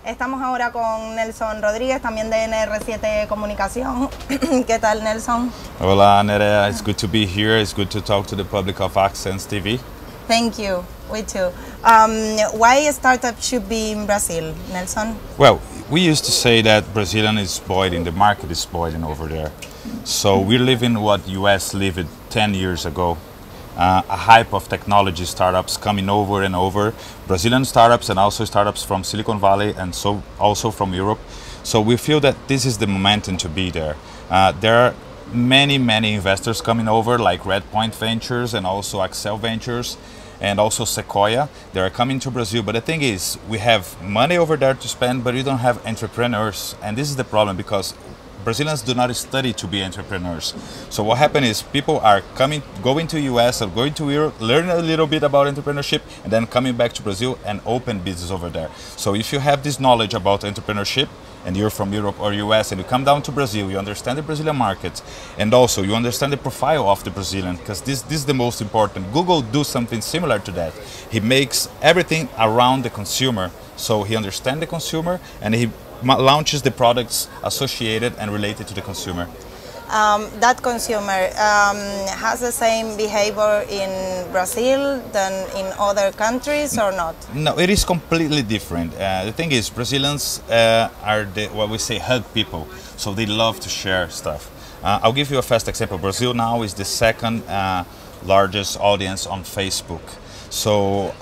Estamos ahora con Nelson Rodrigues, también de NR7 Comunicação. ¿Qué tal, Nelson? Hola, Nerea. It's good to be here. It's good to talk to the public of Accents TV. Thank you. We too. Why a startup should be in Brazil, Nelson? Well, we used to say that Brazilian is boiling, the market is boiling over there. So we're living what US lived 10 years ago. A hype of technology startups coming over and over, Brazilian startups and also startups from Silicon Valley and so also from Europe. So we feel that this is the momentum to be there. There are many investors coming over, like Red Ventures and also Accel Ventures and also Sequoia. They are coming to Brazil, but the thing is, we have money over there to spend, but we don't have entrepreneurs, and this is the problem because Brazilians do not study to be entrepreneurs. So what happened is people are going to US or going to Europe, learn a little bit about entrepreneurship, and then coming back to Brazil and open business over there. So if you have this knowledge about entrepreneurship, and you're from Europe or US, and you come down to Brazil, you understand the Brazilian market, and also you understand the profile of the Brazilian, because this is the most important. Google do something similar to that. He makes everything around the consumer, so he understands the consumer, and he launches the products associated and related to the consumer. That consumer has the same behavior in Brazil than in other countries or not? No, it is completely different. The thing is, Brazilians are what we say hug people, so they love to share stuff. I'll give you a fast example. Brazil now is the second largest audience on Facebook. So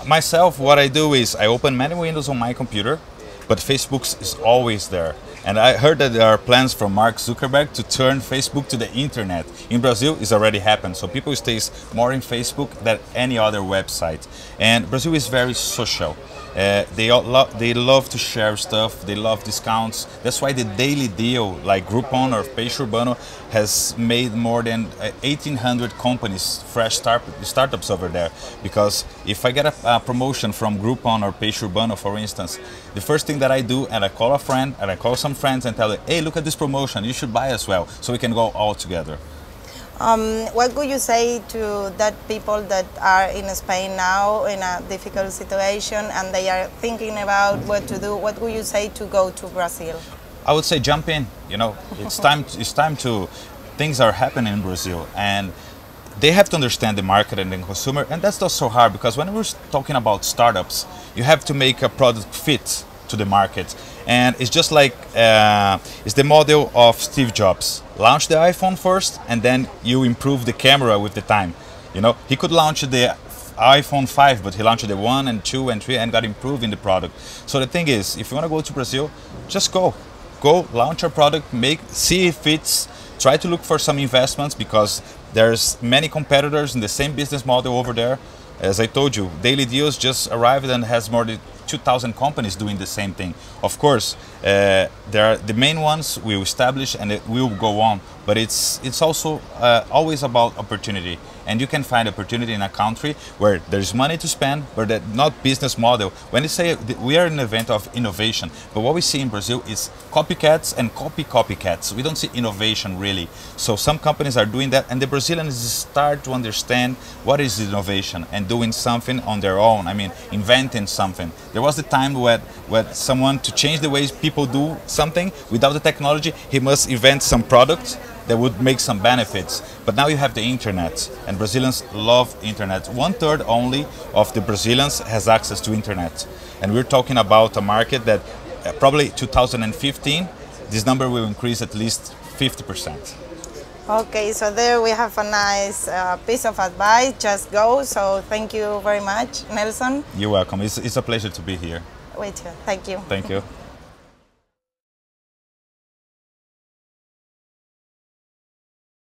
myself, what I do is I open many windows on my computer, but Facebook is always there. And I heard that there are plans from Mark Zuckerberg to turn Facebook to the internet. In Brazil, it's already happened. So people stays more in Facebook than any other website. And Brazil is very social. They love to share stuff. They love discounts. That's why the daily deal, like Groupon or Peixe Urbano, has made more than 1,800 companies, fresh startups over there. Because if I get a promotion from Groupon or Peixe Urbano, for instance, the first thing that I do, and I call a friend, and I call some friends and tell them, hey, look at this promotion, you should buy as well, so we can go all together. What would you say to that people that are in Spain now in a difficult situation and they are thinking about what to do? What would you say to go to Brazil? I would say jump in. You know, it's time to. Things are happening in Brazil, and they have to understand the market and the consumer, and that's not so hard because when we're talking about startups, you have to make a product fit to the market. And it's just like it's the model of Steve Jobs. Launch the iPhone first, and then you improve the camera with the time. You know, he could launch the iPhone 5, but he launched the 1 and 2 and 3 and got improved in the product. So the thing is, if you want to go to Brazil, just go, launch your product, see if it's. Try to look for some investments because there's many competitors in the same business model over there. As I told you, Daily Deals just arrived and has more than 2,000 companies doing the same thing. Of course, there are the main ones we will establish and it will go on, but it's also always about opportunity. And you can find opportunity in a country where there's money to spend, but that not business model. When you say we are an event of innovation, but what we see in Brazil is copycats and copycats. We don't see innovation really. So some companies are doing that, and the Brazilians start to understand what is innovation and doing something on their own. I mean, inventing something. There was the time where someone, to change the ways people do something without the technology, he must invent some product that would make some benefits. But now you have the internet, and Brazilians love internet. 1/3 only of the Brazilians has access to internet. And we're talking about a market that probably 2015, this number will increase at least 50%. Okay, so there we have a nice piece of advice, just go. So thank you very much, Nelson. You're welcome. It's a pleasure to be here. Wait, thank you. Thank you.